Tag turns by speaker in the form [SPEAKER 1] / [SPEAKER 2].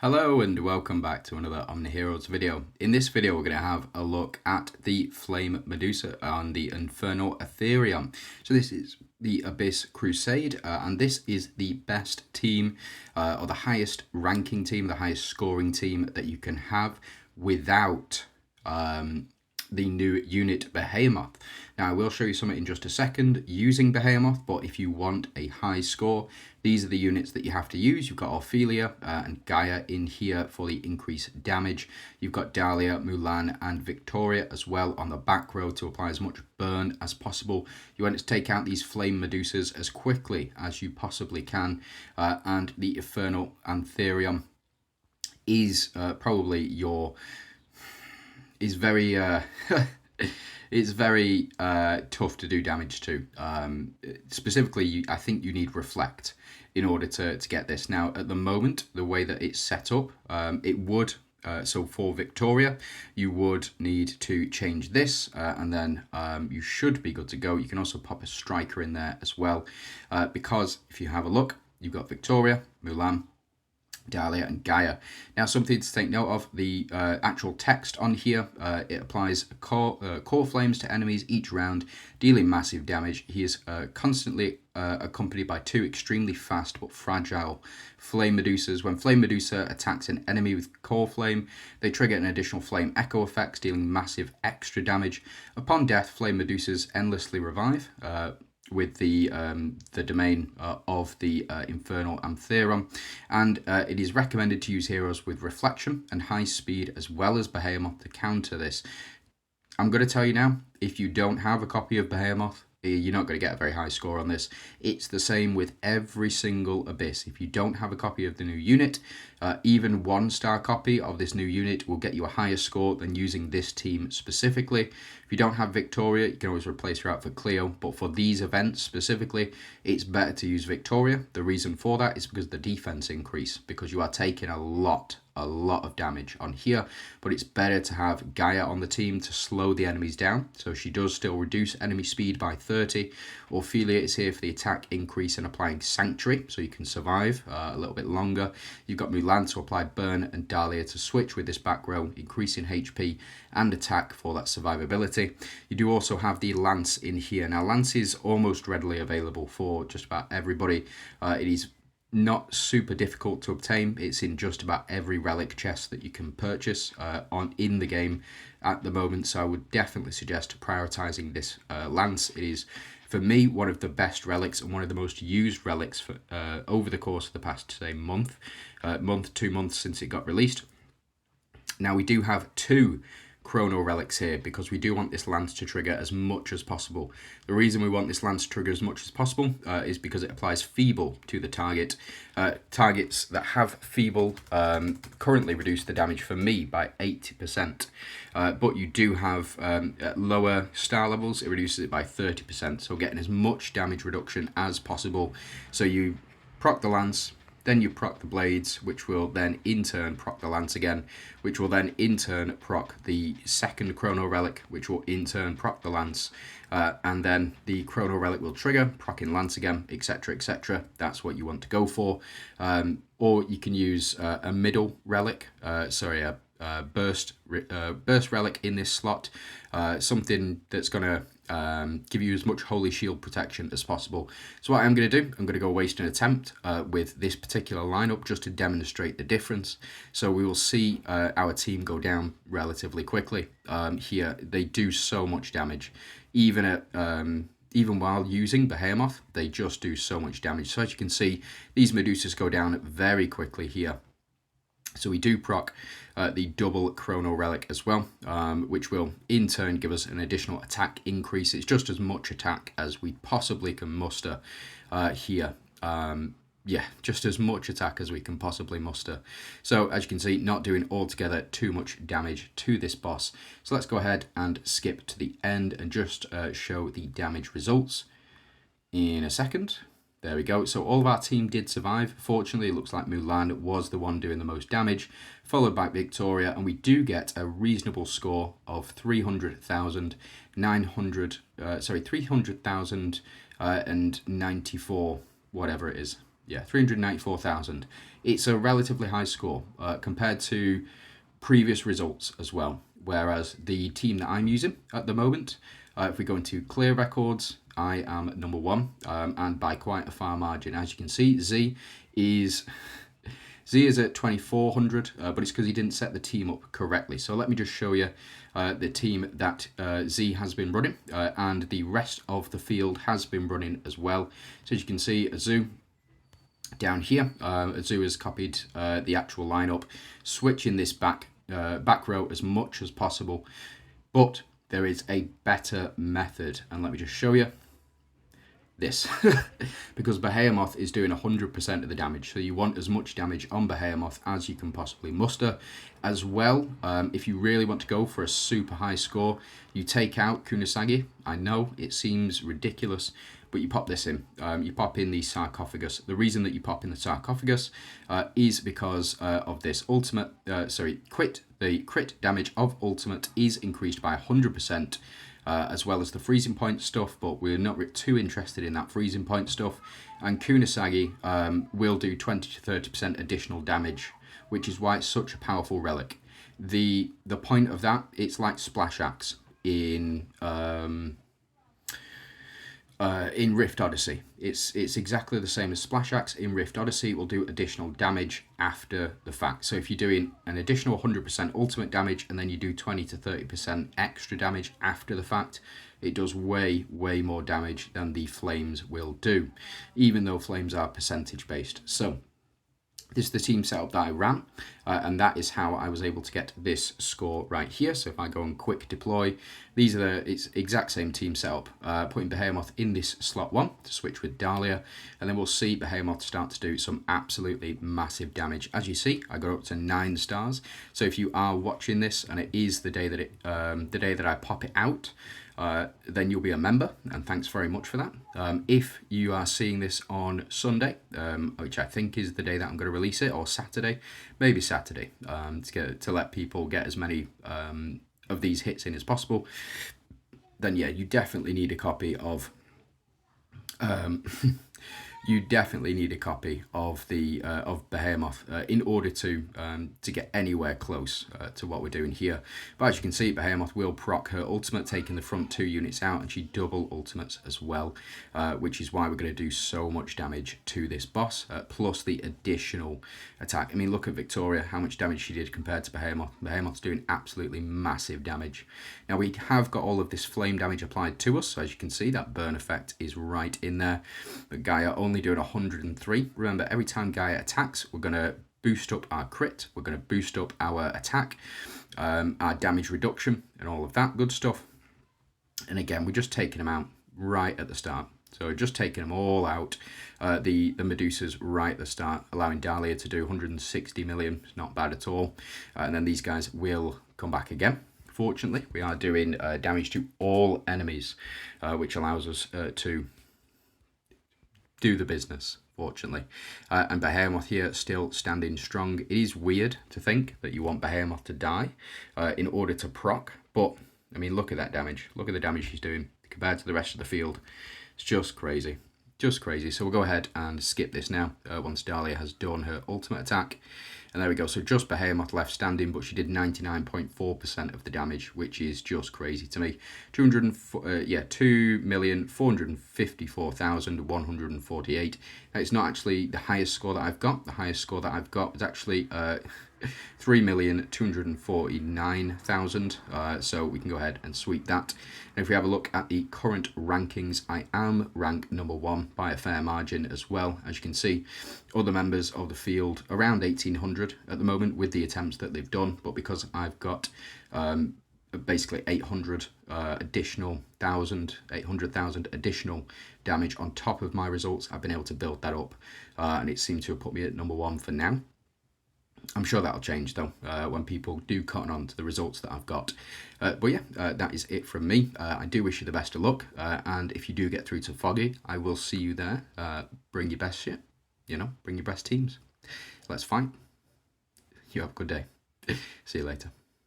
[SPEAKER 1] Hello and welcome back to another OMNIHEROES video. In this video we're going to have a look at the Flame Medusa on the Infernal Ethereum. So this is the Abyss Crusade and this is the best team or the highest ranking team, the highest scoring team that you can have without the new unit Behemoth. Now I will show you something in just a second using Behemoth, but if you want a high score, these are the units that you have to use. You've got Ophelia and Gaia in here for the increased damage. You've got Dahlia, Mulan and Victoria as well on the back row to apply as much burn as possible. You want to take out these Flame Medusas as quickly as you possibly can, and the Infernal Ethereum is probably your... is very it's very tough to do damage to. Specifically, I think you need Reflect in order to get this. Now, at the moment, the way that it's set up, it would, so for Victoria, you would need to change this, and then you should be good to go. You can also pop a Striker in there as well, because if you have a look, you've got Victoria, Mulan, Dahlia and Gaia. Now, something to take note of, the actual text on here, it applies core flames to enemies each round, dealing massive damage. He is constantly accompanied by two extremely fast but fragile Flame Medusas. When Flame Medusa attacks an enemy with core flame, they trigger an additional flame echo effects, dealing massive extra damage. Upon death, Flame Medusas endlessly revive, with the domain of the Infernal Ethereum, and it is recommended to use heroes with Reflection and High Speed as well as Behemoth to counter this. I'm going to tell you now, if you don't have a copy of Behemoth, you're not going to get a very high score on this. It's the same with every single Abyss. If you don't have a copy of the new unit, even 1-star copy of this new unit will get you a higher score than using this team specifically. If you don't have Victoria, you can always replace her out for Cleo, but for these events specifically, it's better to use Victoria. The reason for that is because the defense increase, because you are taking a lot of damage on here, but it's better to have Gaia on the team to slow the enemies down, so she does still reduce enemy speed by 30. Ophelia is here for the attack increase and applying Sanctuary, so you can survive a little bit longer. You've got Mulan to apply burn and Dahlia to switch with this back row, increasing HP and attack for that survivability. You do also have the Lance in here. Now, Lance is almost readily available for just about everybody. It is not super difficult to obtain. It's in just about every relic chest that you can purchase in the game at the moment, so I would definitely suggest prioritizing this Lance. It is, for me, one of the best relics and one of the most used relics for over the course of the past, say, month, 2 months since it got released. Now, we do have 2 Chrono Relics here because we do want this Lance to trigger as much as possible. The reason we want this Lance to trigger as much as possible is because it applies Feeble to the target. Targets that have Feeble currently reduce the damage for me by 80%, but you do have at lower star levels, it reduces it by 30%, so getting as much damage reduction as possible. So you proc the Lance, then you proc the blades, which will then in turn proc the lance again, which will then in turn proc the second Chrono Relic, which will in turn proc the lance, and then the Chrono Relic will trigger, procking lance again, etc, etc. That's what you want to go for. Or you can use a middle relic, a burst relic in this slot, something that's going to give you as much Holy Shield protection as possible. So what I'm going to do, I'm going to go waste an attempt with this particular lineup just to demonstrate the difference. So we will see our team go down relatively quickly. Here they do so much damage, even at even while using Behemoth, they just do so much damage. So as you can see, these Medusas go down very quickly here. So we do proc the double Chrono Relic as well, which will in turn give us an additional attack increase. It's just as much attack as we possibly can muster here. Yeah, just as much attack as we can possibly muster. So as you can see, not doing altogether too much damage to this boss. So let's go ahead and skip to the end and just show the damage results in a second. There we go. So all of our team did survive. Fortunately, it looks like Mulan was the one doing the most damage, followed by Victoria, and we do get a reasonable score of 300,094, whatever it is. Yeah, 394,000. It's a relatively high score compared to previous results as well. Whereas the team that I'm using at the moment, if we go into clear records, I am number 1, and by quite a far margin. As you can see, Z is at 2,400, but it's because he didn't set the team up correctly. So let me just show you the team that Z has been running, and the rest of the field has been running as well. So as you can see, Azu down here, Azu has copied the actual lineup, switching this back row as much as possible. But there is a better method, and let me just show you this. Because Behemoth is doing 100% of the damage, so you want as much damage on Behemoth as you can possibly muster. As well, if you really want to go for a super high score, you take out Kunasagi. I know it seems ridiculous, but you pop this in. You pop in the sarcophagus. The reason that you pop in the sarcophagus is because of this ultimate, crit. The crit damage of ultimate is increased by 100%, as well as the freezing point stuff, but we're not too interested in that freezing point stuff. And Kunasagi will do 20 to 30% additional damage, which is why it's such a powerful relic. The point of that, it's like Splash Axe in Rift Odyssey. It's exactly the same as Splash Axe in Rift Odyssey. It will do additional damage after the fact. So if you're doing an additional 100% ultimate damage and then you do 20 to 30% extra damage after the fact, it does way more damage than the flames will do, even though flames are percentage based. So this is the team setup that I ran, and that is how I was able to get this score right here. So if I go and quick deploy, it's exact same team setup, putting Behemoth in this slot 1 to switch with Dahlia, and then we'll see Behemoth start to do some absolutely massive damage. As you see, I got up to 9 stars. So if you are watching this and it is the day that I pop it out, then you'll be a member, and thanks very much for that. If you are seeing this on Sunday, which I think is the day that I'm going to release it, or Saturday, maybe Saturday, to let people get as many of these hits in as possible, then yeah, you definitely need a copy of you definitely need a copy of the of Behemoth in order to get anywhere close to what we're doing here. But as you can see, Behemoth will proc her ultimate, taking the front 2 units out, and she double ultimates as well, which is why we're going to do so much damage to this boss, plus the additional attack. I mean, look at Victoria, how much damage she did compared to Behemoth. Behemoth's doing absolutely massive damage. Now we have got all of this flame damage applied to us, so as you can see, that burn effect is right in there. But Gaia only doing 103. Remember, every time Gaia attacks, we're going to boost up our crit, we're going to boost up our attack, our damage reduction, and all of that good stuff. And again, we're just taking them out right at the start. So we're just taking them all out. The Medusas right at the start, allowing Dahlia to do 160 million. It's not bad at all. And then these guys will come back again. Fortunately, we are doing damage to all enemies, which allows us to do the business, fortunately. And Behemoth here still standing strong. It is weird to think that you want Behemoth to die in order to proc, but I mean, look at that damage. Look at the damage she's doing compared to the rest of the field. It's just crazy. Just crazy. So we'll go ahead and skip this now once Dahlia has done her ultimate attack. And there we go. So just Behemoth left standing, but she did 99.4% of the damage, which is just crazy to me. 2,454,148. Now, it's not actually the highest score that I've got. The highest score that I've got is actually 3,249,000. So we can go ahead and sweep that. And if we have a look at the current rankings, I am ranked number 1 by a fair margin as well. As you can see, other members of the field around 1,800 at the moment with the attempts that they've done. But because I've got basically 800,000 additional damage on top of my results, I've been able to build that up. And it seemed to have put me at number 1 for now. I'm sure that'll change though when people do cotton on to the results that I've got. But yeah, that is it from me. I do wish you the best of luck, and if you do get through to Foggy, I will see you there. Bring your best shit, you know, bring your best teams. Let's fight. You have a good day. See you later.